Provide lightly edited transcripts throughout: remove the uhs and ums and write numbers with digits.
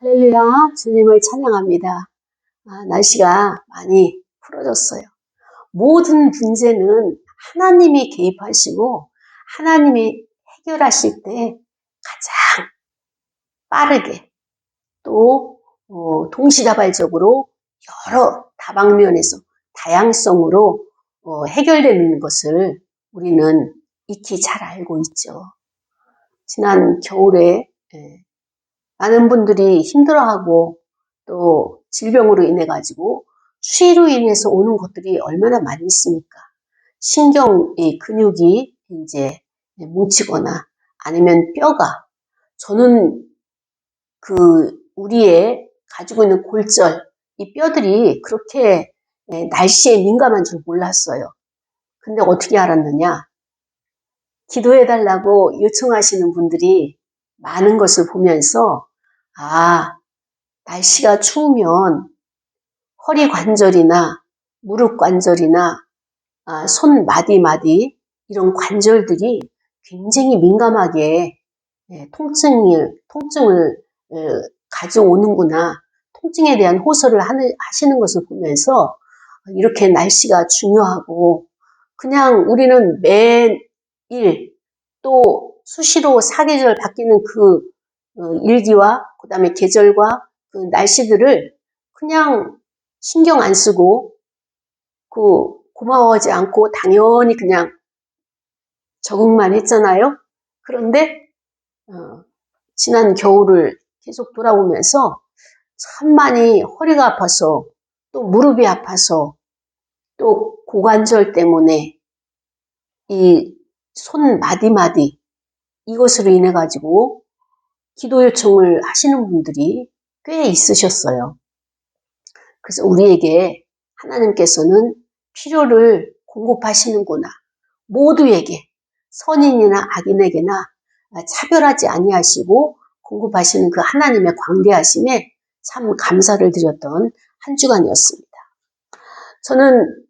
할렐루야, 주님을 찬양합니다. 날씨가 많이 풀어졌어요. 모든 문제는 하나님이 개입하시고 하나님이 해결하실 때 가장 빠르게 또 동시다발적으로 여러 다방면에서 다양성으로 해결되는 것을 우리는 익히 잘 알고 있죠. 지난 겨울에 많은 분들이 힘들어하고 또 질병으로 인해 가지고 추위로 인해서 오는 것들이 얼마나 많이 있습니까? 신경의 근육이 이제 뭉치거나 아니면 뼈가, 저는 우리의 가지고 있는 골절, 이 뼈들이 그렇게 날씨에 민감한 줄 몰랐어요. 근데 어떻게 알았느냐? 기도해달라고 요청하시는 분들이 많은 것을 보면서 날씨가 추우면 허리 관절이나 무릎 관절이나 손 마디마디 이런 관절들이 굉장히 민감하게 통증을 가져오는구나. 통증에 대한 호소를 하시는 것을 보면서 이렇게 날씨가 중요하고 그냥 우리는 매일 또 수시로 사계절 바뀌는 일기와 그 다음에 계절과 그 날씨들을 그냥 신경 안 쓰고 고마워하지 않고 당연히 그냥 적응만 했잖아요. 그런데 지난 겨울을 계속 돌아보면서 참 많이 허리가 아파서 또 무릎이 아파서 또 고관절 때문에 이 손 마디마디 이것으로 인해 가지고 기도 요청을 하시는 분들이 꽤 있으셨어요. 그래서 우리에게 하나님께서는 필요를 공급하시는구나. 모두에게, 선인이나 악인에게나 차별하지 아니하시고 공급하시는 그 하나님의 광대하심에 참 감사를 드렸던 한 주간이었습니다. 저는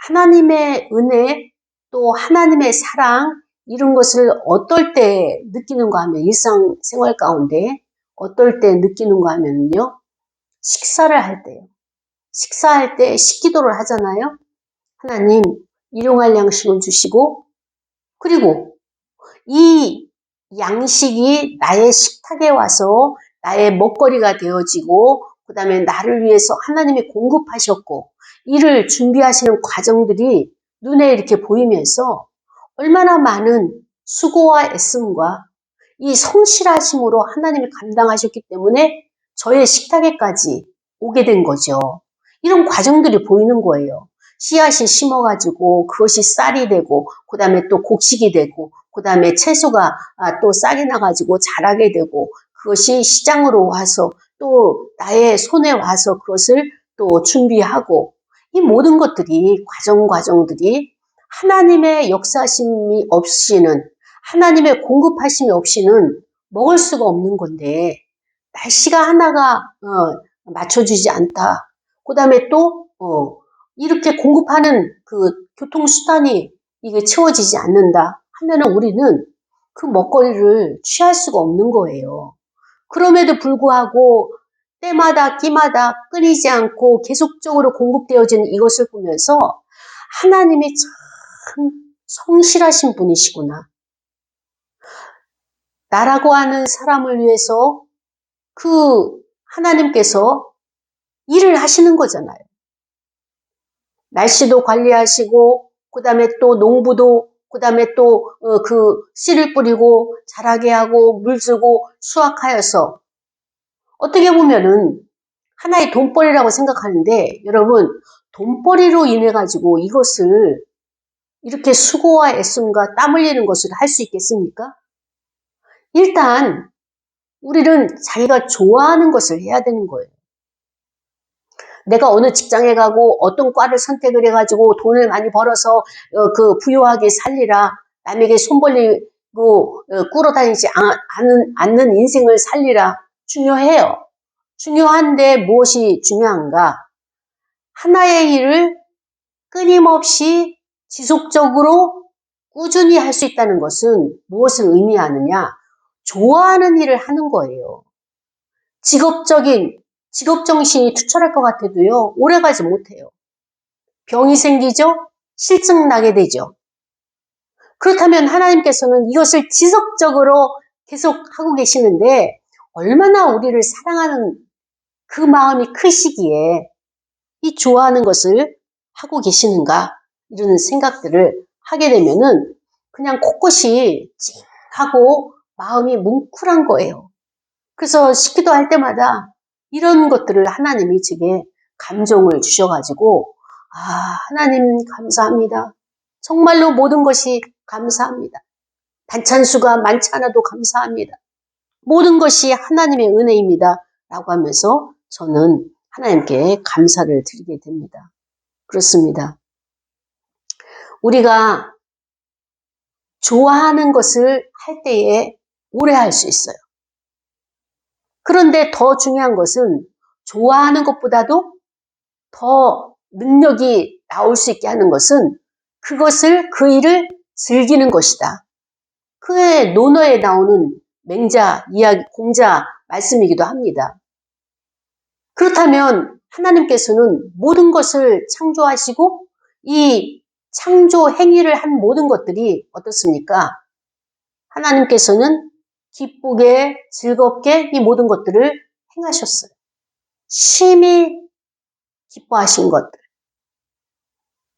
하나님의 은혜 또 하나님의 사랑 이런 것을 어떨 때 느끼는가 하면 일상생활 가운데 어떨 때 느끼는가 하면요. 식사를 할 때요. 식사할 때 식기도를 하잖아요. 하나님 일용할 양식을 주시고 그리고 이 양식이 나의 식탁에 와서 나의 먹거리가 되어지고 그 다음에 나를 위해서 하나님이 공급하셨고 이를 준비하시는 과정들이 눈에 이렇게 보이면서 얼마나 많은 수고와 애씀과 이 성실하심으로 하나님이 감당하셨기 때문에 저의 식탁에까지 오게 된 거죠. 이런 과정들이 보이는 거예요. 씨앗이 심어가지고 그것이 쌀이 되고 그 다음에 또 곡식이 되고 그 다음에 채소가 또 쌀이 나가지고 자라게 되고 그것이 시장으로 와서 또 나의 손에 와서 그것을 또 준비하고 이 모든 것들이 과정들이 하나님의 역사심이 없이는 하나님의 공급하심이 없이는 먹을 수가 없는 건데 날씨가 하나가 맞춰주지 않다. 그 다음에 또 이렇게 공급하는 그 교통수단이 이게 채워지지 않는다 하면은 우리는 그 먹거리를 취할 수가 없는 거예요. 그럼에도 불구하고 때마다 끼마다 끊이지 않고 계속적으로 공급되어지는 이것을 보면서 하나님이 참 성실하신 분이시구나. 나라고 하는 사람을 위해서 그 하나님께서 일을 하시는 거잖아요. 날씨도 관리하시고 그 다음에 또 농부도 그 다음에 또 씨를 뿌리고 자라게 하고 물 주고 수확하여서 어떻게 보면은 하나의 돈벌이라고 생각하는데 여러분 돈벌이로 인해 가지고 이것을 이렇게 수고와 애씀과 땀 흘리는 것을 할 수 있겠습니까? 일단 우리는 자기가 좋아하는 것을 해야 되는 거예요. 내가 어느 직장에 가고 어떤 과를 선택을 해가지고 돈을 많이 벌어서 부유하게 살리라. 남에게 손 벌리고 꿇어다니지 않는 인생을 살리라. 중요해요. 중요한데 무엇이 중요한가? 하나의 일을 끊임없이 지속적으로 꾸준히 할 수 있다는 것은 무엇을 의미하느냐? 좋아하는 일을 하는 거예요. 직업정신이 투철할 것 같아도요, 오래가지 못해요. 병이 생기죠? 실증 나게 되죠. 그렇다면 하나님께서는 이것을 지속적으로 계속 하고 계시는데, 얼마나 우리를 사랑하는 그 마음이 크시기에 이 좋아하는 것을 하고 계시는가, 이런 생각들을 하게 되면은 그냥 곳곳이 찡하고 마음이 뭉클한 거예요. 그래서 식기도할 때마다 이런 것들을 하나님이 제게 감정을 주셔가지고, 하나님 감사합니다. 정말로 모든 것이 감사합니다. 반찬수가 많지 않아도 감사합니다. 모든 것이 하나님의 은혜입니다. 라고 하면서 저는 하나님께 감사를 드리게 됩니다. 그렇습니다. 우리가 좋아하는 것을 할 때에 오래 할 수 있어요. 그런데 더 중요한 것은 좋아하는 것보다도 더 능력이 나올 수 있게 하는 것은 그 일을 즐기는 것이다. 그의 논어에 나오는 맹자 이야기, 공자 말씀이기도 합니다. 그렇다면 하나님께서는 모든 것을 창조하시고 이 창조 행위를 한 모든 것들이 어떻습니까? 하나님께서는 기쁘게 즐겁게 이 모든 것들을 행하셨어요. 심히 기뻐하신 것들.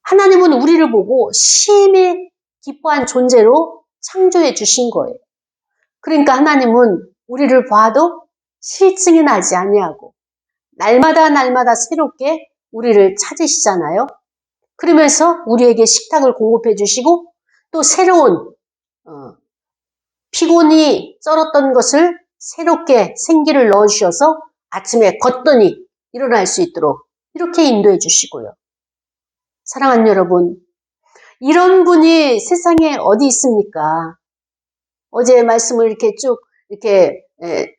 하나님은 우리를 보고 심히 기뻐한 존재로 창조해 주신 거예요. 그러니까 하나님은 우리를 봐도 실증이 나지 아니하고 날마다 새롭게 우리를 찾으시잖아요. 그러면서 우리에게 식탁을 공급해 주시고 또 새로운 피곤이 쩔었던 것을 새롭게 생기를 넣어주셔서 아침에 걷더니 일어날 수 있도록 이렇게 인도해 주시고요. 사랑하는 여러분, 이런 분이 세상에 어디 있습니까? 어제 말씀을 이렇게 쭉 이렇게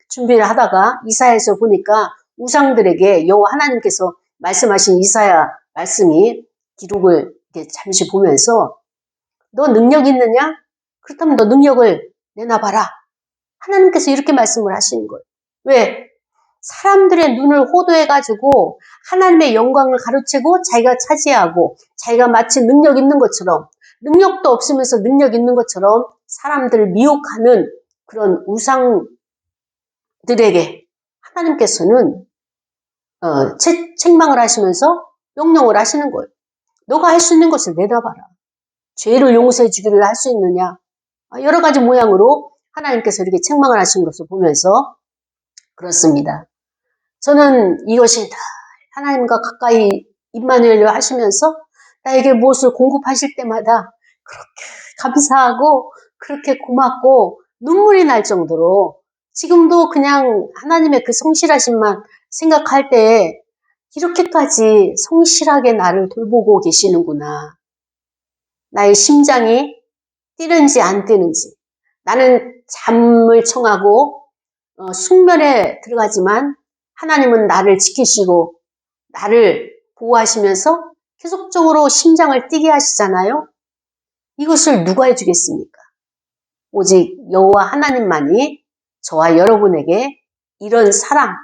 준비를 하다가 이사야에서 보니까 우상들에게 여호와 하나님께서 말씀하신 이사야 말씀이 기록을 이렇게 잠시 보면서 너 능력 있느냐? 그렇다면 너 능력을 내놔봐라. 하나님께서 이렇게 말씀을 하시는 거예요. 왜? 사람들의 눈을 호도해가지고 하나님의 영광을 가로채고 자기가 차지하고 자기가 마치 능력 있는 것처럼 능력도 없으면서 능력 있는 것처럼 사람들을 미혹하는 그런 우상들에게 하나님께서는 책망을 하시면서 명령을 하시는 거예요. 너가 할 수 있는 것을 내놔봐라. 죄를 용서해 주기를 할 수 있느냐. 여러 가지 모양으로 하나님께서 이렇게 책망을 하신 것을 보면서 그렇습니다. 저는 이것이 다 하나님과 가까이 임마누엘로 하시면서 나에게 무엇을 공급하실 때마다 그렇게 감사하고 그렇게 고맙고 눈물이 날 정도로 지금도 그냥 하나님의 그 성실하심만 생각할 때 이렇게까지 성실하게 나를 돌보고 계시는구나. 나의 심장이 뛰는지 안 뛰는지. 나는 잠을 청하고 숙면에 들어가지만 하나님은 나를 지키시고 나를 보호하시면서 계속적으로 심장을 뛰게 하시잖아요. 이것을 누가 해주겠습니까? 오직 여호와 하나님만이 저와 여러분에게 이런 사랑,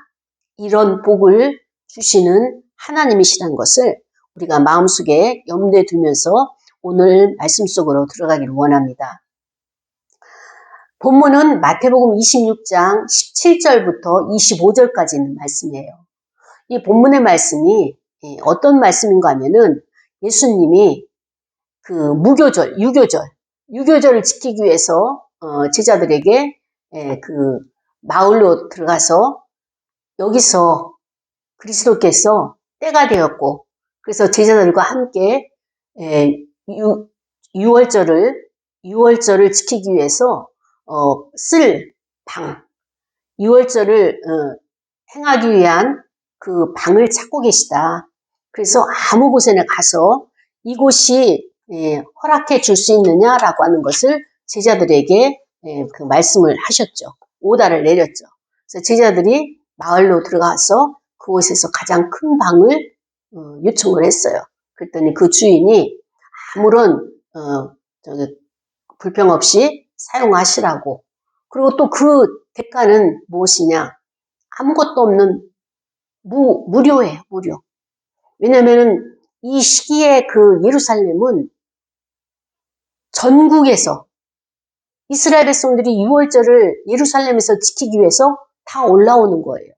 이런 복을 주시는 하나님이시라는 것을 우리가 마음속에 염두에 두면서 오늘 말씀 속으로 들어가기를 원합니다. 본문은 마태복음 26장 17절부터 25절까지 있는 말씀이에요. 이 본문의 말씀이 어떤 말씀인가 하면은 예수님이 그 무교절, 유교절을 지키기 위해서 제자들에게 그 마을로 들어가서 여기서 그리스도께서 때가 되었고 그래서 제자들과 함께 유월절을 지키기 위해서 쓸 방, 유월절을 행하기 위한 그 방을 찾고 계시다. 그래서 아무 곳에나 가서 이곳이 허락해 줄 수 있느냐라고 하는 것을 제자들에게 그 말씀을 하셨죠. 오다를 내렸죠. 그래서 제자들이 마을로 들어가서 그곳에서 가장 큰 방을 요청을 했어요. 그랬더니 그 주인이 아무런 불평 없이 사용하시라고. 그리고 또 그 대가는 무엇이냐? 아무것도 없는 무료예요, 무료. 왜냐면은 이 시기에 그 예루살렘은 전국에서 이스라엘 백성들이 유월절을 예루살렘에서 지키기 위해서 다 올라오는 거예요.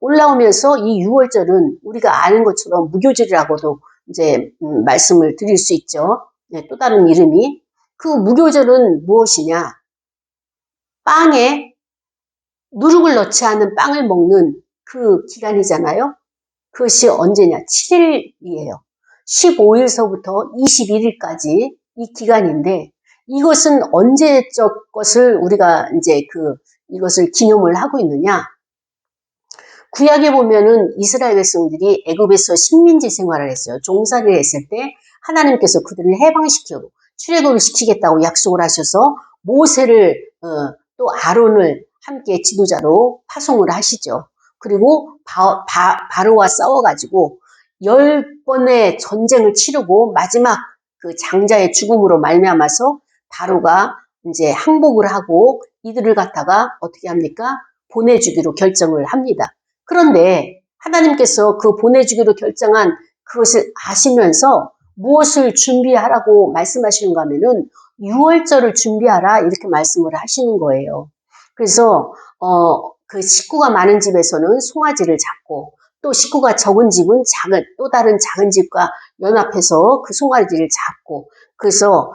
올라오면서 이 유월절은 우리가 아는 것처럼 무교절이라고도 이제 말씀을 드릴 수 있죠. 네, 또 다른 이름이. 그 무교절은 무엇이냐? 빵에 누룩을 넣지 않은 빵을 먹는 그 기간이잖아요. 그것이 언제냐? 7일이에요. 15일서부터 21일까지 이 기간인데 이것은 언제적 것을 우리가 이제 이것을 기념을 하고 있느냐? 구약에 보면은 이스라엘 백성들이 애굽에서 식민지 생활을 했어요. 종살이를 했을 때 하나님께서 그들을 해방시키고 출애굽을 시키겠다고 약속을 하셔서 모세를 또 아론을 함께 지도자로 파송을 하시죠. 그리고 바로와 싸워가지고 10번의 전쟁을 치르고 마지막 그 장자의 죽음으로 말미암아서 바로가 이제 항복을 하고 이들을 갖다가 어떻게 합니까? 보내주기로 결정을 합니다. 그런데 하나님께서 그 보내주기로 결정한 그것을 아시면서 무엇을 준비하라고 말씀하시는가 하면은 6월절을 준비하라 이렇게 말씀을 하시는 거예요. 그래서 그 식구가 많은 집에서는 송아지를 잡고 또 식구가 적은 집은 또 다른 작은 집과 연합해서 그 송아지를 잡고 그래서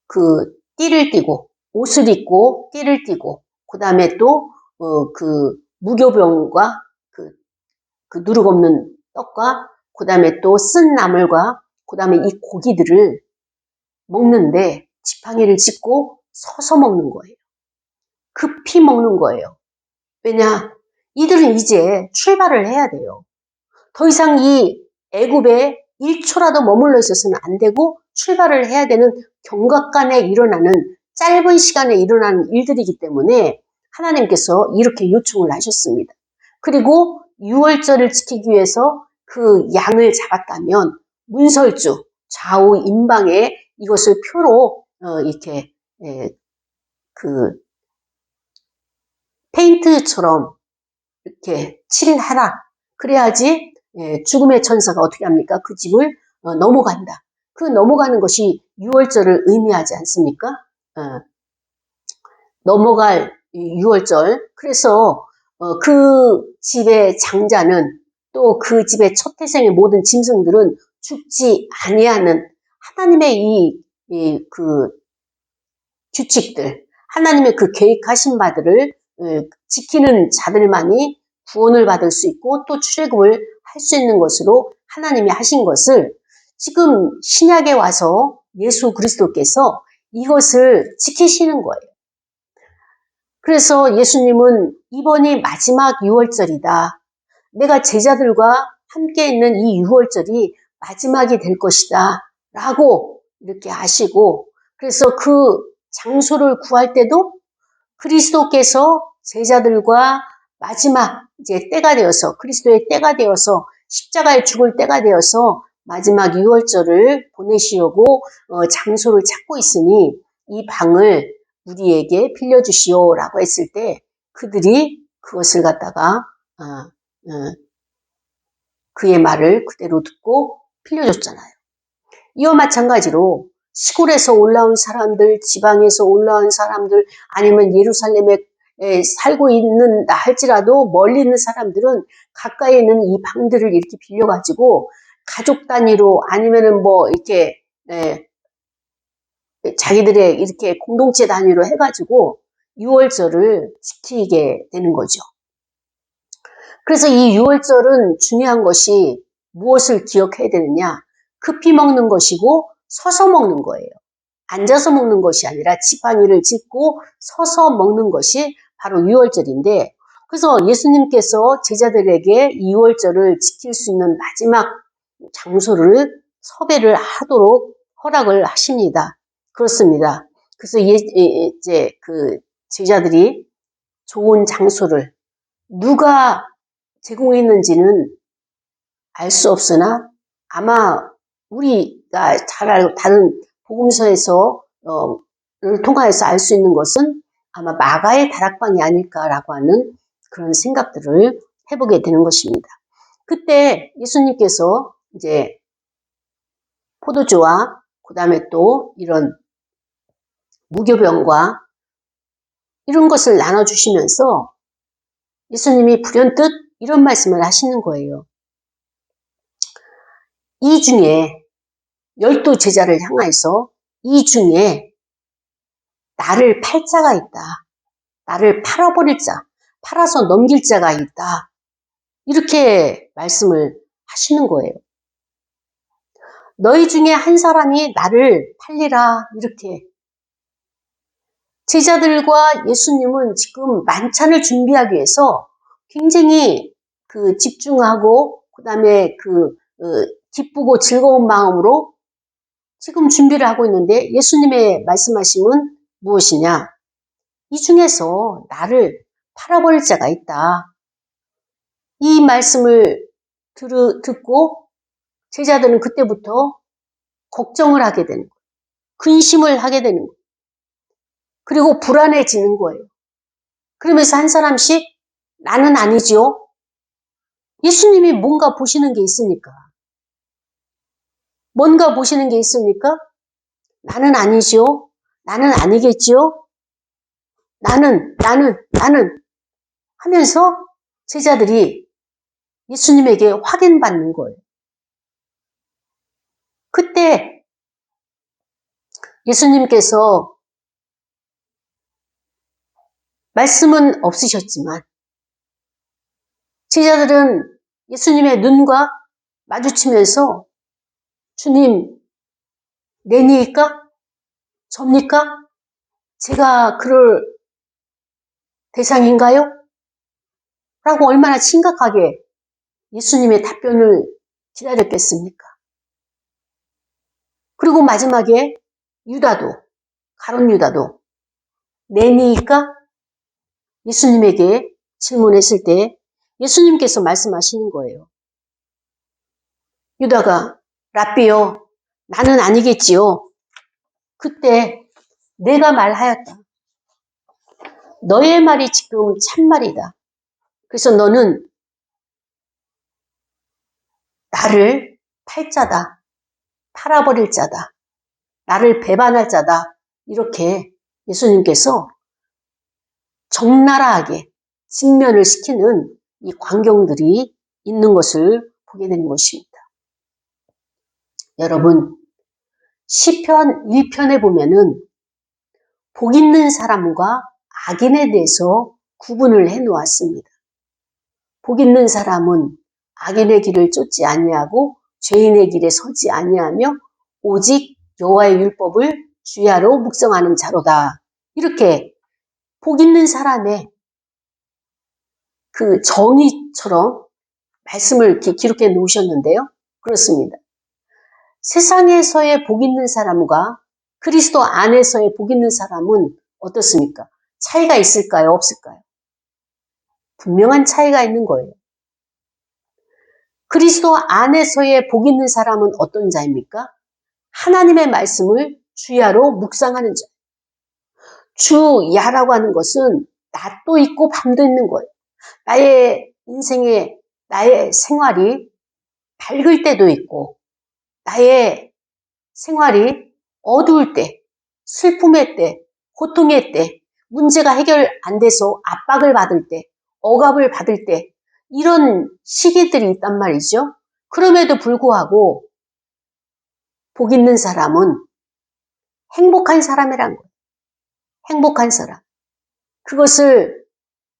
그 띠를 띠고 옷을 입고 띠를 띠고 그 다음에 또 그 무교병과 그 누룩 없는 떡과 그 다음에 또 쓴 나물과 그 다음에 이 고기들을 먹는데 지팡이를 짚고 서서 먹는 거예요. 급히 먹는 거예요. 왜냐? 이들은 이제 출발을 해야 돼요. 더 이상 이 애굽에 1초라도 머물러 있어서는 안 되고 출발을 해야 되는 경각간에 일어나는 짧은 시간에 일어나는 일들이기 때문에 하나님께서 이렇게 요청을 하셨습니다. 그리고 6월절을 지키기 위해서 그 양을 잡았다면 문설주 좌우 인방에 이것을 표로 이렇게 그 페인트처럼 이렇게 칠하라. 그래야지 죽음의 천사가 어떻게 합니까? 그 집을 넘어간다. 그 넘어가는 것이 6월절을 의미하지 않습니까? 넘어갈 6월절. 그래서 그 집의 장자는 또 그 집의 첫 태생의 모든 짐승들은 죽지 아니하는 하나님의 그 규칙들, 하나님의 그 계획하신 바들을 지키는 자들만이 구원을 받을 수 있고 또 출애굽을 할 수 있는 것으로 하나님이 하신 것을 지금 신약에 와서 예수 그리스도께서 이것을 지키시는 거예요. 그래서 예수님은 이번이 마지막 6월절이다. 내가 제자들과 함께 있는 이 6월절이 마지막이 될 것이다. 라고 이렇게 하시고 그래서 그 장소를 구할 때도 그리스도께서 제자들과 마지막 이제 때가 되어서 그리스도의 때가 되어서 십자가에 죽을 때가 되어서 마지막 6월절을 보내시려고 장소를 찾고 있으니 이 방을 우리에게 빌려주시오라고 했을 때 그들이 그것을 갖다가 그의 말을 그대로 듣고 빌려줬잖아요. 이와 마찬가지로 시골에서 올라온 사람들, 지방에서 올라온 사람들, 아니면 예루살렘에 살고 있는다 할지라도 멀리 있는 사람들은 가까이 있는 이 방들을 이렇게 빌려가지고 가족 단위로 아니면은 뭐 이렇게 자기들의 이렇게 공동체 단위로 해가지고 6월절을 지키게 되는 거죠. 그래서 이 6월절은 중요한 것이 무엇을 기억해야 되느냐? 급히 먹는 것이고 서서 먹는 거예요. 앉아서 먹는 것이 아니라 지팡이를 짚고 서서 먹는 것이 바로 6월절인데 그래서 예수님께서 제자들에게 2월절을 지킬 수 있는 마지막 장소를 섭외를 하도록 허락을 하십니다. 그렇습니다. 그래서 이제 그 제자들이 좋은 장소를 누가 제공했는지는 알 수 없으나 아마 우리가 잘 알고 다른 복음서에서 를 통하여서 알 수 있는 것은 아마 마가의 다락방이 아닐까라고 하는 그런 생각들을 해보게 되는 것입니다. 그때 예수님께서 이제 포도주와 그 다음에 또 이런 무교병과 이런 것을 나눠주시면서 예수님이 불현듯 이런 말씀을 하시는 거예요. 이 중에 12 제자를 향하여서 이 중에 나를 팔 자가 있다. 나를 팔아버릴 자, 팔아서 넘길 자가 있다. 이렇게 말씀을 하시는 거예요. 너희 중에 한 사람이 나를 팔리라. 이렇게. 제자들과 예수님은 지금 만찬을 준비하기 위해서 굉장히 집중하고 그 다음에 기쁘고 즐거운 마음으로 지금 준비를 하고 있는데 예수님의 말씀하심은 무엇이냐? 이 중에서 나를 팔아버릴 자가 있다. 이 말씀을 듣고 제자들은 그때부터 걱정을 하게 되는 거예요. 근심을 하게 되는 거예요. 그리고 불안해지는 거예요. 그러면서 한 사람씩 나는 아니지요. 예수님이 뭔가 보시는 게 있으니까. 뭔가 보시는 게 있으니까 나는 아니지요. 나는 아니겠지요. 나는 하면서 제자들이 예수님에게 확인받는 거예요. 그때 예수님께서 말씀은 없으셨지만 제자들은 예수님의 눈과 마주치면서 주님, 내니까? 접니까? 제가 그럴 대상인가요? 라고 얼마나 심각하게 예수님의 답변을 기다렸겠습니까? 그리고 마지막에 유다도, 가룟 유다도 내니까? 예수님에게 질문했을 때 예수님께서 말씀하시는 거예요. 유다가 랍비요, 나는 아니겠지요. 그때 내가 말하였다. 너의 말이 지금 참말이다. 그래서 너는 나를 팔 자다. 팔아버릴 자다. 나를 배반할 자다. 이렇게 예수님께서 적나라하게 직면을 시키는 이 광경들이 있는 것을 보게 되는 것입니다. 여러분, 시편 1편에 보면은 복 있는 사람과 악인에 대해서 구분을 해 놓았습니다. 복 있는 사람은 악인의 길을 쫓지 아니하고 죄인의 길에 서지 아니하며 오직 여호와의 율법을 주야로 묵상하는 자로다. 이렇게 복 있는 사람의 그 정의처럼 말씀을 기록해 놓으셨는데요. 그렇습니다. 세상에서의 복 있는 사람과 그리스도 안에서의 복 있는 사람은 어떻습니까? 차이가 있을까요? 없을까요? 분명한 차이가 있는 거예요. 그리스도 안에서의 복 있는 사람은 어떤 자입니까? 하나님의 말씀을 주야로 묵상하는 자. 주야라고 하는 것은 낮도 있고 밤도 있는 거예요. 나의 인생에 나의 생활이 밝을 때도 있고 나의 생활이 어두울 때, 슬픔의 때, 고통의 때, 문제가 해결 안 돼서 압박을 받을 때, 억압을 받을 때 이런 시기들이 있단 말이죠. 그럼에도 불구하고 복 있는 사람은 행복한 사람이란 거예요. 행복한 사람. 그것을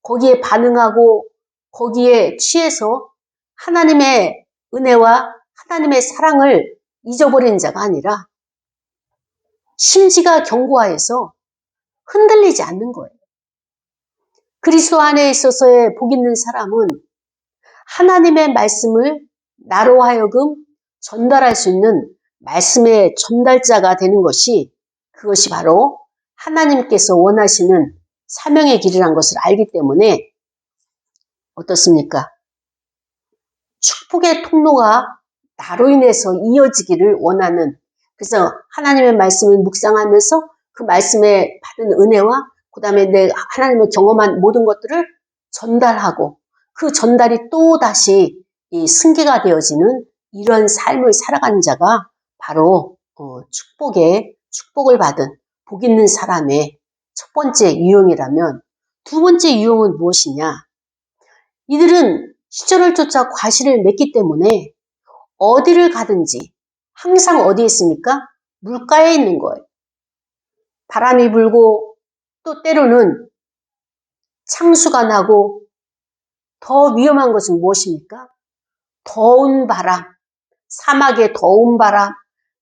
거기에 반응하고 거기에 취해서 하나님의 은혜와 하나님의 사랑을 잊어버리는 자가 아니라 심지가 견고하여서 흔들리지 않는 거예요. 그리스도 안에 있어서의 복 있는 사람은 하나님의 말씀을 나로 하여금 전달할 수 있는 말씀의 전달자가 되는 것이 그것이 바로 하나님께서 원하시는 사명의 길이라는 것을 알기 때문에 어떻습니까? 축복의 통로가 나로 인해서 이어지기를 원하는 그래서 하나님의 말씀을 묵상하면서 그 말씀에 받은 은혜와 그 다음에 내 하나님을 경험한 모든 것들을 전달하고 그 전달이 또 다시 이 승계가 되어지는 이런 삶을 살아가는 자가 바로 축복을 받은 복 있는 사람의 첫 번째 유형이라면 두 번째 유형은 무엇이냐? 이들은 시절을 쫓아 과실을 맺기 때문에 어디를 가든지 항상 어디에 있습니까? 물가에 있는 거예요. 바람이 불고 또 때로는 창수가 나고 더 위험한 것은 무엇입니까? 더운 바람, 사막의 더운 바람,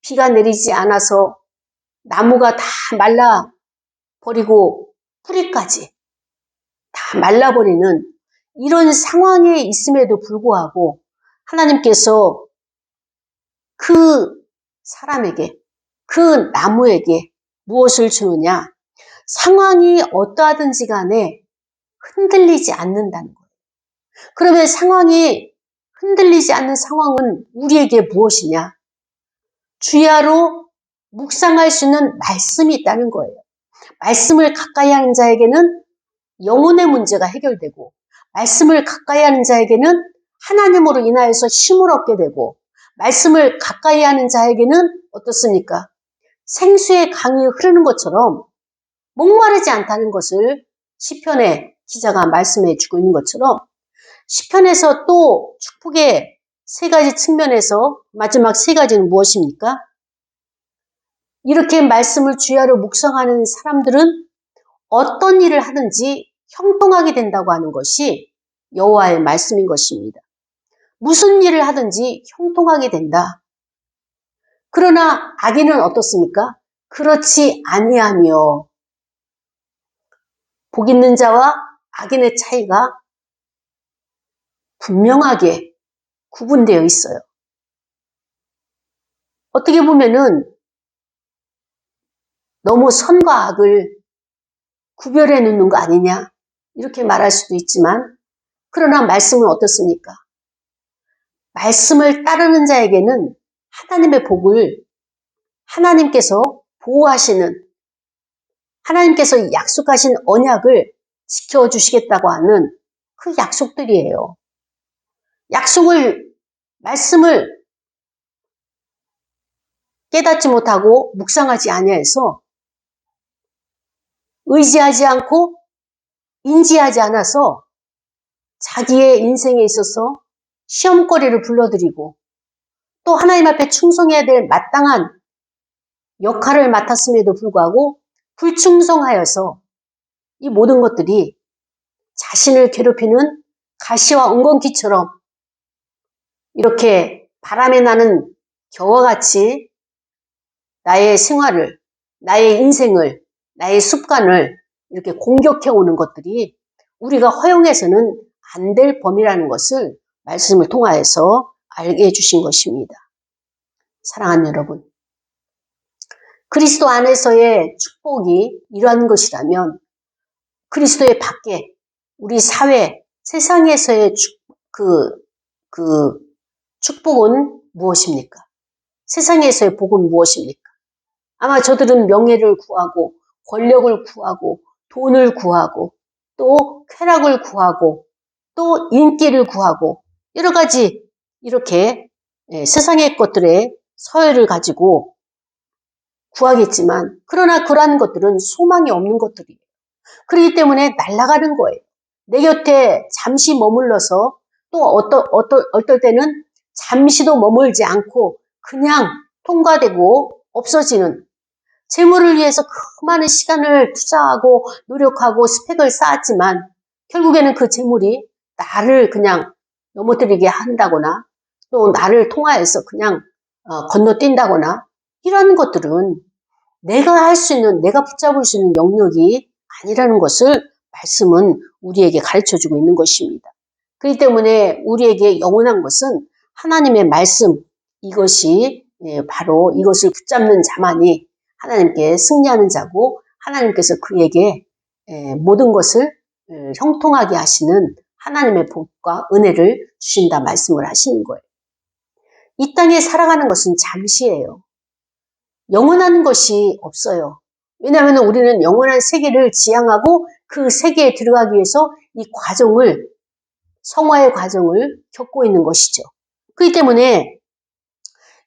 비가 내리지 않아서 나무가 다 말라버리고 뿌리까지 다 말라버리는 이런 상황에 있음에도 불구하고 하나님께서 그 사람에게, 그 나무에게 무엇을 주느냐? 상황이 어떠하든지 간에 흔들리지 않는다는 거예요. 그러면 상황이 흔들리지 않는 상황은 우리에게 무엇이냐? 주야로 묵상할 수 있는 말씀이 있다는 거예요. 말씀을 가까이 하는 자에게는 영혼의 문제가 해결되고 말씀을 가까이 하는 자에게는 하나님으로 인하여서 힘을 얻게 되고 말씀을 가까이 하는 자에게는 어떻습니까? 생수의 강이 흐르는 것처럼 목마르지 않다는 것을 시편의 기자가 말씀해 주고 있는 것처럼 시편에서 또 축복의 세 가지 측면에서 마지막 세 가지는 무엇입니까? 이렇게 말씀을 주야로 묵상하는 사람들은 어떤 일을 하든지 형통하게 된다고 하는 것이 여호와의 말씀인 것입니다. 무슨 일을 하든지 형통하게 된다. 그러나 악인은 어떻습니까? 그렇지 아니하며 복 있는 자와 악인의 차이가 분명하게 구분되어 있어요. 어떻게 보면은 너무 선과 악을 구별해 놓는 거 아니냐 이렇게 말할 수도 있지만 그러나 말씀은 어떻습니까? 말씀을 따르는 자에게는 하나님의 복을 하나님께서 보호하시는 하나님께서 약속하신 언약을 지켜주시겠다고 하는 그 약속들이에요. 말씀을 깨닫지 못하고 묵상하지 아니해서 의지하지 않고 인지하지 않아서 자기의 인생에 있어서 시험거리를 불러들이고 또 하나님 앞에 충성해야 될 마땅한 역할을 맡았음에도 불구하고 불충성하여서 이 모든 것들이 자신을 괴롭히는 가시와 엉겅퀴처럼 이렇게 바람에 나는 겨와 같이 나의 생활을, 나의 인생을, 나의 습관을 이렇게 공격해오는 것들이 우리가 허용해서는 안 될 범위라는 것을 말씀을 통하여서 알게 해주신 것입니다. 사랑하는 여러분, 그리스도 안에서의 축복이 이러한 것이라면 그리스도의 밖에 우리 사회, 세상에서의 축복은 무엇입니까? 세상에서의 복은 무엇입니까? 아마 저들은 명예를 구하고 권력을 구하고 돈을 구하고 또 쾌락을 구하고 또 인기를 구하고 여러 가지 이렇게 세상의 것들의 서열을 가지고 구하겠지만 그러나 그러한 것들은 소망이 없는 것들이에요. 그렇기 때문에 날아가는 거예요. 내 곁에 잠시 머물러서 또 어떨 때는 잠시도 머물지 않고 그냥 통과되고 없어지는 재물을 위해서 그 많은 시간을 투자하고 노력하고 스펙을 쌓았지만 결국에는 그 재물이 나를 그냥 넘어뜨리게 한다거나 또 나를 통하여서 그냥 건너뛴다거나 이런 것들은 내가 할 수 있는, 내가 붙잡을 수 있는 영역이 아니라는 것을 말씀은 우리에게 가르쳐주고 있는 것입니다. 그렇기 때문에 우리에게 영원한 것은 하나님의 말씀, 이것이 바로 이것을 붙잡는 자만이 하나님께 승리하는 자고 하나님께서 그에게 모든 것을 형통하게 하시는 하나님의 복과 은혜를 주신다 말씀을 하시는 거예요. 이 땅에 살아가는 것은 잠시예요. 영원한 것이 없어요. 왜냐하면 우리는 영원한 세계를 지향하고 그 세계에 들어가기 위해서 이 과정을, 성화의 과정을 겪고 있는 것이죠. 그렇기 때문에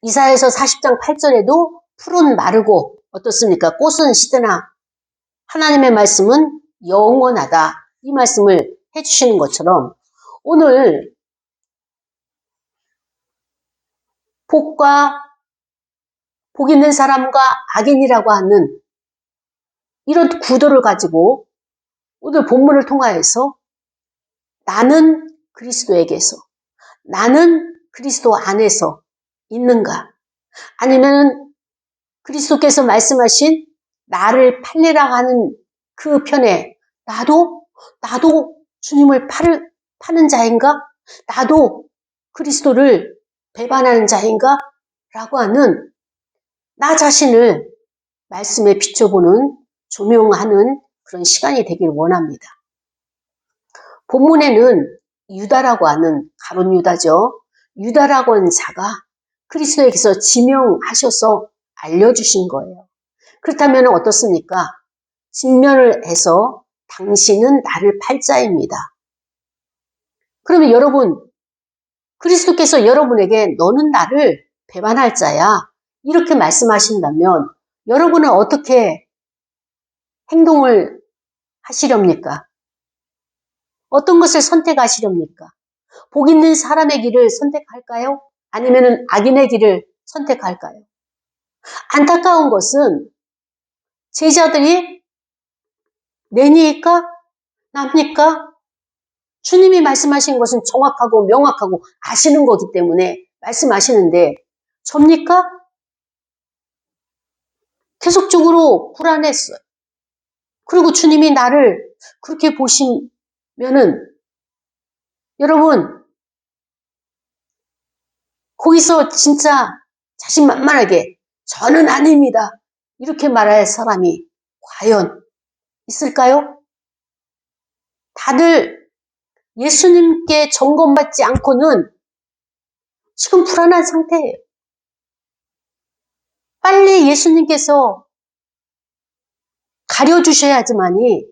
이사야서 40장 8절에도 풀은 마르고 어떻습니까? 꽃은 시드나 하나님의 말씀은 영원하다. 이 말씀을 해주시는 것처럼 오늘 복 있는 사람과 악인이라고 하는 이런 구도를 가지고 오늘 본문을 통하여서 나는 그리스도에게서, 나는 그리스도 안에서 있는가? 아니면 그리스도께서 말씀하신 나를 팔리라 하는 그 편에 나도 주님을 파는 자인가? 나도 그리스도를 배반하는 자인가? 라고 하는 나 자신을 말씀에 비춰보는, 조명하는 그런 시간이 되길 원합니다. 본문에는 유다라고 하는, 가룟 유다죠. 유다라고 하는 자가 그리스도에게서 지명하셔서 알려주신 거예요. 그렇다면 어떻습니까? 직면을 해서 당신은 나를 팔 자입니다. 그러면 여러분, 그리스도께서 여러분에게 너는 나를 배반할 자야, 이렇게 말씀하신다면 여러분은 어떻게 행동을 하시렵니까? 어떤 것을 선택하시렵니까? 복 있는 사람의 길을 선택할까요? 아니면 악인의 길을 선택할까요? 안타까운 것은 제자들이 내니까 납니까? 주님이 말씀하신 것은 정확하고 명확하고 아시는 거기 때문에 말씀하시는데 접니까? 계속적으로 불안했어요. 그리고 주님이 나를 그렇게 보시면은 여러분 거기서 진짜 자신만만하게 저는 아닙니다. 이렇게 말할 사람이 과연 있을까요? 다들 예수님께 점검받지 않고는 지금 불안한 상태예요. 빨리 예수님께서 가려주셔야지만이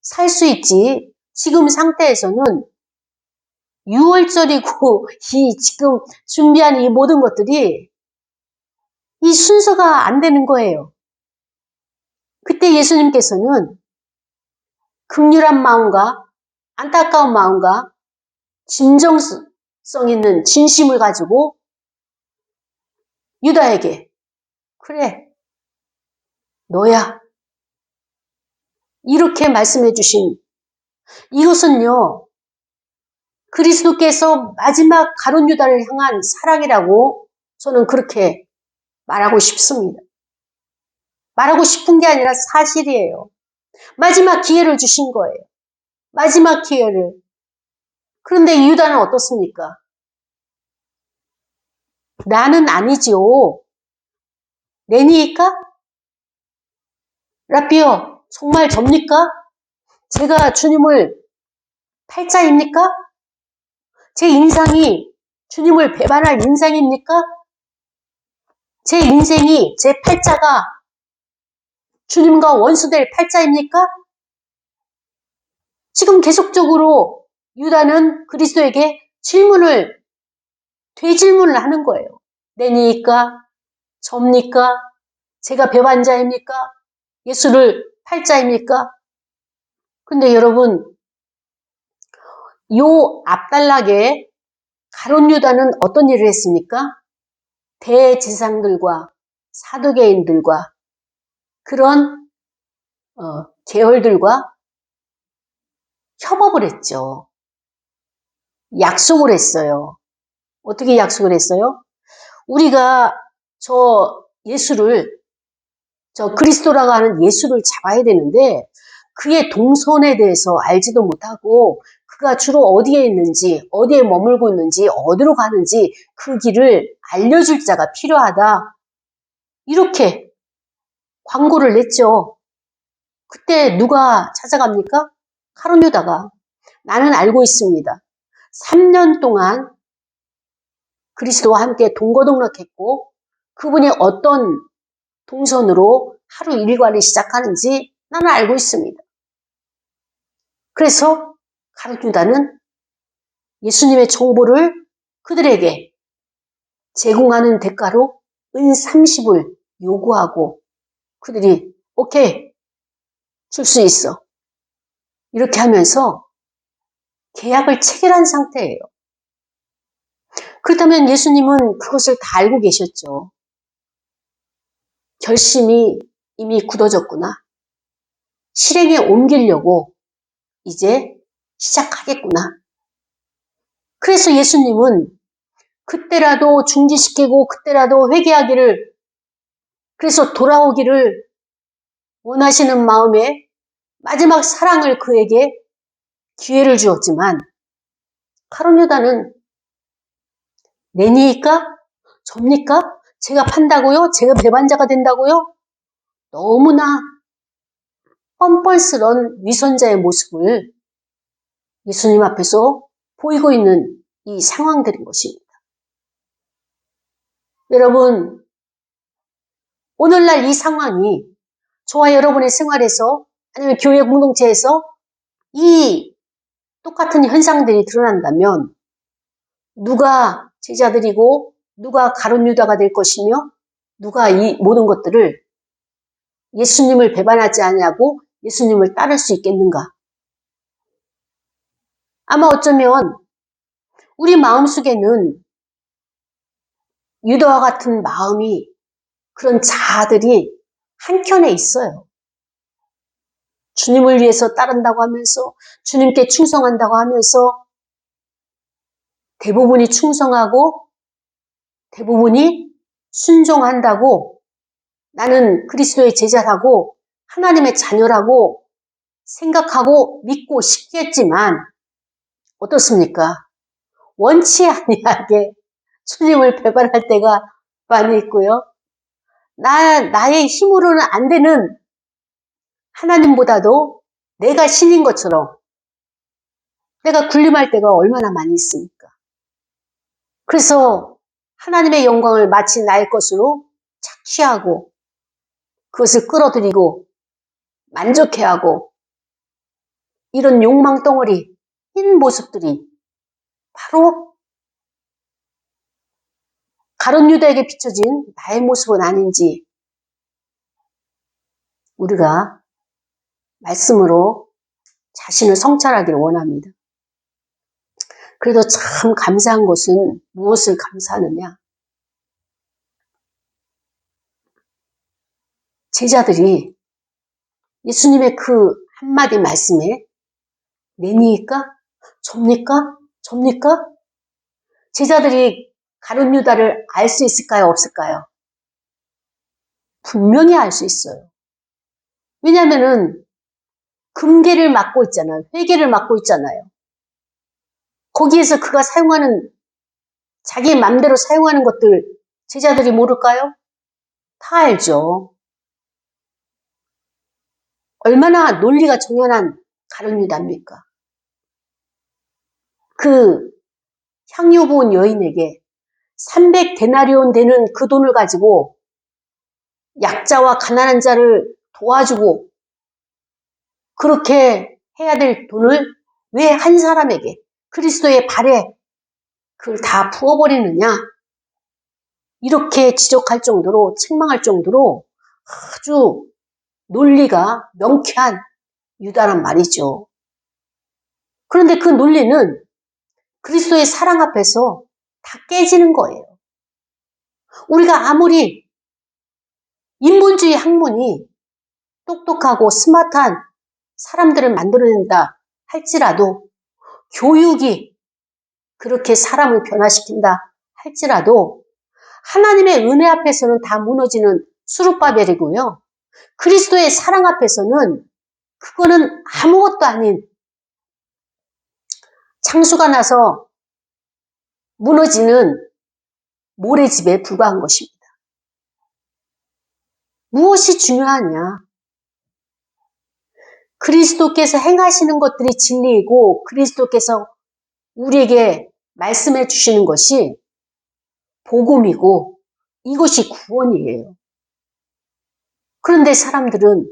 살 수 있지. 지금 상태에서는 6월절이고 이 지금 준비한 이 모든 것들이 이 순서가 안 되는 거예요. 그때 예수님께서는 긍휼한 마음과 안타까운 마음과 진정성 있는 진심을 가지고 유다에게 그래 너야 이렇게 말씀해 주신 이것은요 그리스도께서 마지막 가룟 유다를 향한 사랑이라고 저는 그렇게 말하고 싶습니다. 말하고 싶은 게 아니라 사실이에요. 마지막 기회를 주신 거예요. 마지막 기회를. 그런데 유다는 어떻습니까? 나는 아니지요. 내니까? 라비오, 정말 접니까? 제가 주님을 팔자입니까? 제 인상이 주님을 배반할 인상입니까? 제 인생이, 제 팔자가 주님과 원수될 팔자입니까? 지금 계속적으로 유다는 그리스도에게 되질문을 하는 거예요. 내니까? 접니까? 제가 배반자입니까? 예수를 팔자입니까? 근데 여러분, 요 앞달락에 가룟 유다는 어떤 일을 했습니까? 대제사장들과 사두개인들과 그런 계열들과 협업을 했죠. 약속을 했어요. 어떻게 약속을 했어요? 우리가 저 그리스도라고 하는 예수를 잡아야 되는데 그의 동선에 대해서 알지도 못하고 그가 주로 어디에 있는지, 어디에 머물고 있는지, 어디로 가는지 그 길을 알려줄 자가 필요하다. 이렇게 광고를 냈죠. 그때 누가 찾아갑니까? 가룟 유다가. 나는 알고 있습니다. 3년 동안 그리스도와 함께 동거동락했고 그분이 어떤 동선으로 하루 일과를 시작하는지 나는 알고 있습니다. 그래서 가룟 유다는 예수님의 정보를 그들에게 제공하는 대가로 은 30을 요구하고 그들이 오케이, 줄 수 있어. 이렇게 하면서 계약을 체결한 상태예요. 그렇다면 예수님은 그것을 다 알고 계셨죠. 결심이 이미 굳어졌구나. 실행에 옮기려고 이제 시작하겠구나. 그래서 예수님은 그때라도 중지시키고 그때라도 회개하기를, 그래서 돌아오기를 원하시는 마음에 마지막 사랑을 그에게 기회를 주었지만 가룟 유다는 내니까? 접니까? 제가 판다고요? 제가 배반자가 된다고요? 너무나 뻔뻔스런 위선자의 모습을 예수님 앞에서 보이고 있는 이 상황들인 것입니다. 여러분, 오늘날 이 상황이 저와 여러분의 생활에서 아니면 교회 공동체에서 이 똑같은 현상들이 드러난다면 누가 제자들이고 누가 가룟 유다가 될 것이며 누가 이 모든 것들을 예수님을 배반하지 아니하고 예수님을 따를 수 있겠는가? 아마 어쩌면 우리 마음속에는 유다와 같은 마음이, 그런 자아들이 한켠에 있어요. 주님을 위해서 따른다고 하면서, 주님께 충성한다고 하면서 대부분이 충성하고 대부분이 순종한다고, 나는 그리스도의 제자라고 하나님의 자녀라고 생각하고 믿고 싶겠지만 어떻습니까? 원치 아니하게 주님을 배반할 때가 많이 있고요. 나의 힘으로는 안 되는, 하나님보다도 내가 신인 것처럼 내가 군림할 때가 얼마나 많이 있습니까? 그래서 하나님의 영광을 마치 나의 것으로 착취하고 그것을 끌어들이고 만족해하고, 이런 욕망 덩어리, 흰 모습들이 바로 가룟 유다에게 비춰진 나의 모습은 아닌지 우리가 말씀으로 자신을 성찰하기를 원합니다. 그래도 참 감사한 것은 무엇을 감사하느냐? 제자들이 예수님의 그 한마디 말씀에 내니까? 접니까? 접니까? 제자들이 가룟 유다를 알 수 있을까요? 없을까요? 분명히 알 수 있어요. 왜냐하면은 금계를 맡고 있잖아요. 회계를 맡고 있잖아요. 거기에서 그가 사용하는, 자기 맘대로 사용하는 것들 제자들이 모를까요? 다 알죠. 얼마나 논리가 정연한 가룟 유다입니까? 그 향유 부은 여인에게 300데나리온 되는 그 돈을 가지고 약자와 가난한 자를 도와주고, 그렇게 해야 될 돈을 왜 한 사람에게, 그리스도의 발에 그걸 다 부어버리느냐? 이렇게 지적할 정도로, 책망할 정도로 아주 논리가 명쾌한 유다란 말이죠. 그런데 그 논리는 그리스도의 사랑 앞에서 다 깨지는 거예요. 우리가 아무리 인본주의 학문이 똑똑하고 스마트한 사람들을 만들어낸다 할지라도, 교육이 그렇게 사람을 변화시킨다 할지라도 하나님의 은혜 앞에서는 다 무너지는 수르바벨이고요. 그리스도의 사랑 앞에서는 그거는 아무것도 아닌 창수가 나서 무너지는 모래집에 불과한 것입니다. 무엇이 중요하냐? 그리스도께서 행하시는 것들이 진리이고 그리스도께서 우리에게 말씀해 주시는 것이 복음이고 이것이 구원이에요. 그런데 사람들은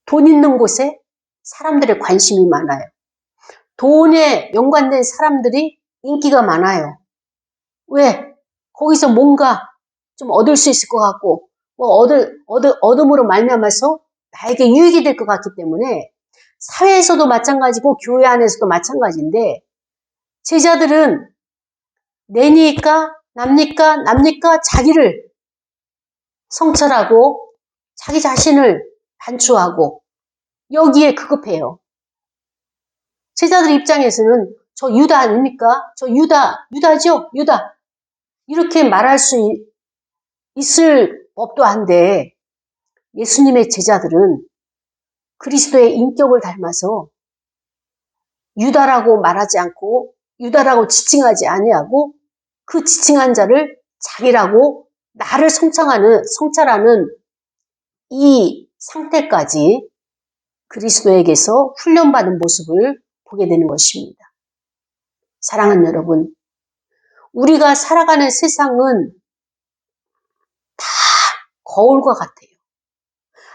돈 있는 곳에 사람들의 관심이 많아요. 돈에 연관된 사람들이 인기가 많아요. 왜? 거기서 뭔가 좀 얻을 수 있을 것 같고, 뭐 얻음으로 말미암아서 나에게 유익이 될 것 같기 때문에 사회에서도 마찬가지고 교회 안에서도 마찬가지인데 제자들은 내니까 남니까 자기를 성찰하고 자기 자신을 반추하고 여기에 급급해요. 제자들 입장에서는 저 유다 아닙니까? 저 유다죠? 유다. 이렇게 말할 수 있을 법도 한데 예수님의 제자들은 그리스도의 인격을 닮아서 유다라고 말하지 않고 유다라고 지칭하지 아니하고 그 지칭한 자를 자기라고 나를 성찰하는 이 상태까지 그리스도에게서 훈련받은 모습을 보게 되는 것입니다. 사랑하는 여러분, 우리가 살아가는 세상은 다 거울과 같아요.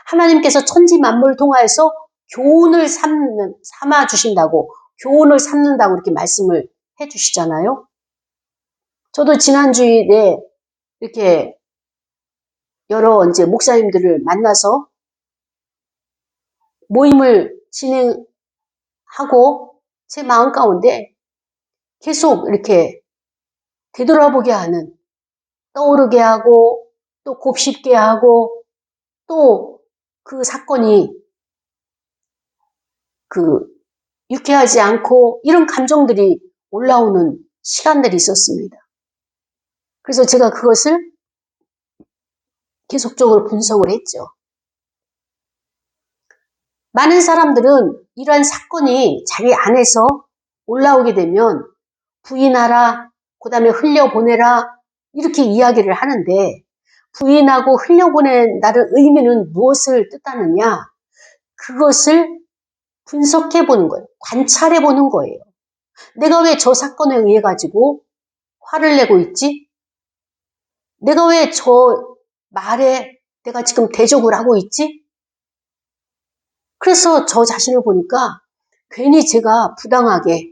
하나님께서 천지 만물을 통하여서 교훈을 삼아 주신다고, 교훈을 삼는다고 이렇게 말씀을 해 주시잖아요. 저도 지난주일에 이렇게 여러 이제 목사님들을 만나서 모임을 진행하고 제 마음 가운데 계속 이렇게 되돌아보게 하는, 떠오르게 하고 또 곱씹게 하고 또 그 사건이 유쾌하지 않고 이런 감정들이 올라오는 시간들이 있었습니다. 그래서 제가 그것을 계속적으로 분석을 했죠. 많은 사람들은 이러한 사건이 자기 안에서 올라오게 되면 부인하라, 그 다음에 흘려보내라 이렇게 이야기를 하는데 부인하고 흘려보낸다는 의미는 무엇을 뜻하느냐? 그것을 분석해 보는 거예요. 관찰해 보는 거예요. 내가 왜 저 사건에 의해 가지고 화를 내고 있지? 내가 왜 저 말에 내가 지금 대적을 하고 있지? 그래서 저 자신을 보니까 괜히 제가 부당하게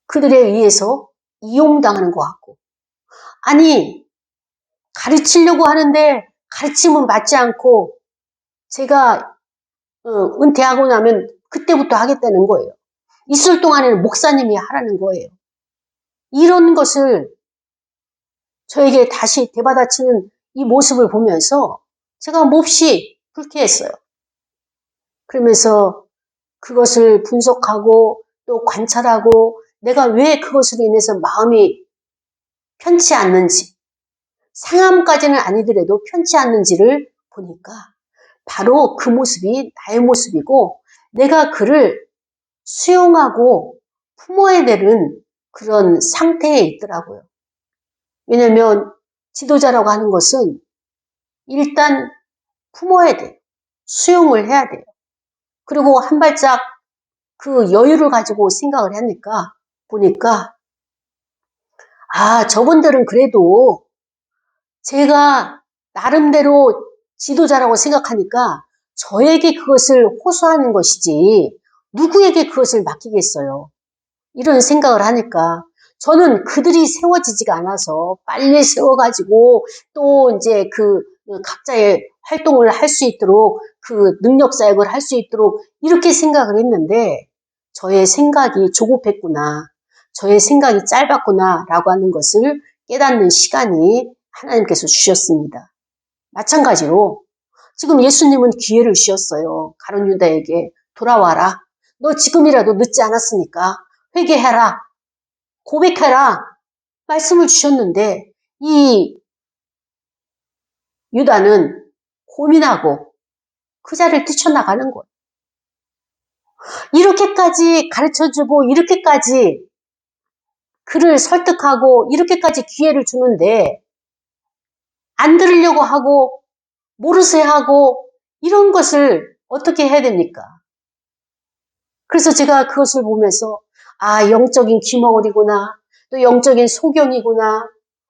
그들에 의해서 이용당하는 것 같고, 아니 가르치려고 하는데 가르침은 받지 않고 제가 은퇴하고 나면 그때부터 하겠다는 거예요. 있을 동안에는 목사님이 하라는 거예요. 이런 것을 저에게 다시 되받아치는 이 모습을 보면서 제가 몹시 불쾌했어요. 그러면서 그것을 분석하고 또 관찰하고 내가 왜 그것으로 인해서 마음이 편치 않는지, 상함까지는 아니더라도 편치 않는지를 보니까 바로 그 모습이 나의 모습이고 내가 그를 수용하고 품어야 되는 그런 상태에 있더라고요. 왜냐하면 지도자라고 하는 것은 일단 품어야 돼요. 수용을 해야 돼요. 그리고 한 발짝 그 여유를 가지고 생각을 하니까 보니까 저분들은 그래도 제가 나름대로 지도자라고 생각하니까 저에게 그것을 호소하는 것이지 누구에게 그것을 맡기겠어요. 이런 생각을 하니까 저는 그들이 세워지지가 않아서 빨리 세워가지고 또 이제 그 각자의 활동을 할 수 있도록 그 능력 사역을 할 수 있도록 이렇게 생각을 했는데 저의 생각이 조급했구나. 저의 생각이 짧았구나 라고 하는 것을 깨닫는 시간이 하나님께서 주셨습니다. 마찬가지로 지금 예수님은 기회를 주셨어요. 가룟 유다에게 돌아와라. 너 지금이라도 늦지 않았으니까 회개해라. 고백해라. 말씀을 주셨는데 이 유다는 고민하고 그 자리를 뛰쳐나가는 거예요. 이렇게까지 가르쳐주고 이렇게까지 그를 설득하고 이렇게까지 기회를 주는데 안 들으려고 하고 모르쇠 하고 이런 것을 어떻게 해야 됩니까? 그래서 제가 그것을 보면서 영적인 귀머거리구나. 또 영적인 소경이구나.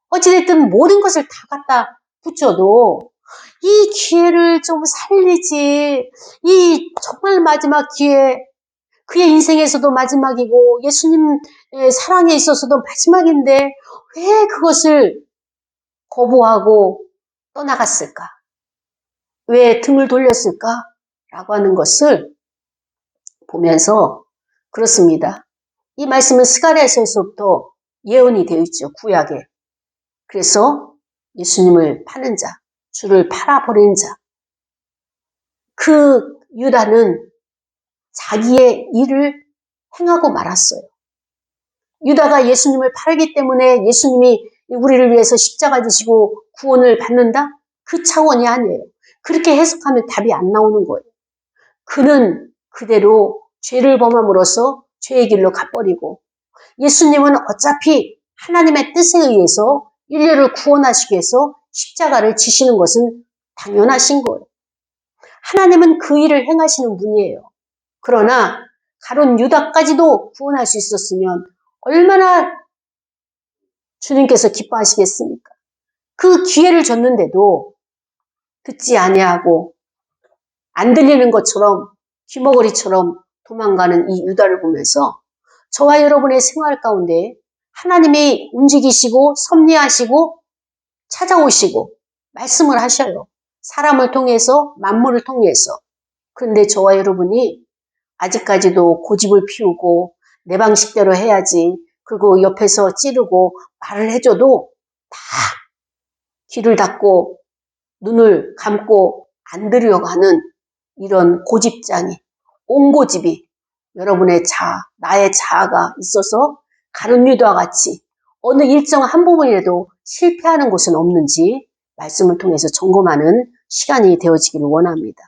어찌됐든 모든 것을 다 갖다 붙여도 이 기회를 좀 살리지. 이 정말 마지막 기회, 그의 인생에서도 마지막이고 예수님의 사랑에 있어서도 마지막인데 왜 그것을 거부하고 떠나갔을까? 왜 등을 돌렸을까? 라고 하는 것을 보면서 그렇습니다. 이 말씀은 스가랴서에서부터 예언이 되어 있죠. 구약에. 그래서 예수님을 파는 자, 주를 팔아버리는 자. 그 유다는 자기의 일을 행하고 말았어요. 유다가 예수님을 팔기 때문에 예수님이 우리를 위해서 십자가 지시고 구원을 받는다? 그 차원이 아니에요. 그렇게 해석하면 답이 안 나오는 거예요. 그는 그대로 죄를 범함으로써 죄의 길로 가버리고 예수님은 어차피 하나님의 뜻에 의해서 인류를 구원하시기 위해서 십자가를 지시는 것은 당연하신 거예요. 하나님은 그 일을 행하시는 분이에요. 그러나 가룟 유다까지도 구원할 수 있었으면 얼마나 주님께서 기뻐하시겠습니까? 그 기회를 줬는데도 듣지 아니하고 안 들리는 것처럼 귀머거리처럼 도망가는 이 유다를 보면서 저와 여러분의 생활 가운데 하나님이 움직이시고 섭리하시고 찾아오시고 말씀을 하셔요. 사람을 통해서 만물을 통해서. 그런데 저와 여러분이 아직까지도 고집을 피우고 내 방식대로 해야지. 그리고 옆에서 찌르고 말을 해줘도 다 귀를 닫고 눈을 감고 안 들으려고 하는 이런 고집장이, 옹고집이 여러분의 자아, 나의 자아가 있어서 가룟 유다와 같이 어느 일정 한 부분이라도 실패하는 곳은 없는지 말씀을 통해서 점검하는 시간이 되어지기를 원합니다.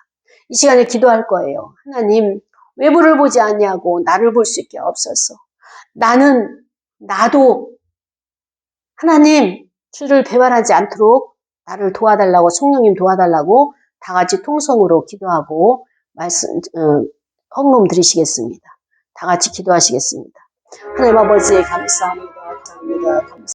이 시간에 기도할 거예요. 하나님, 외부를 보지 아니하고 나를 볼 수 있게 없어서 나도 하나님 주를 배반하지 않도록 나를 도와달라고 성령님 도와달라고 다 같이 통성으로 기도하고 헌금 드리시겠습니다. 다 같이 기도하시겠습니다. 하나님 아버지 감사합니다. 감사합니다. 감사합니다.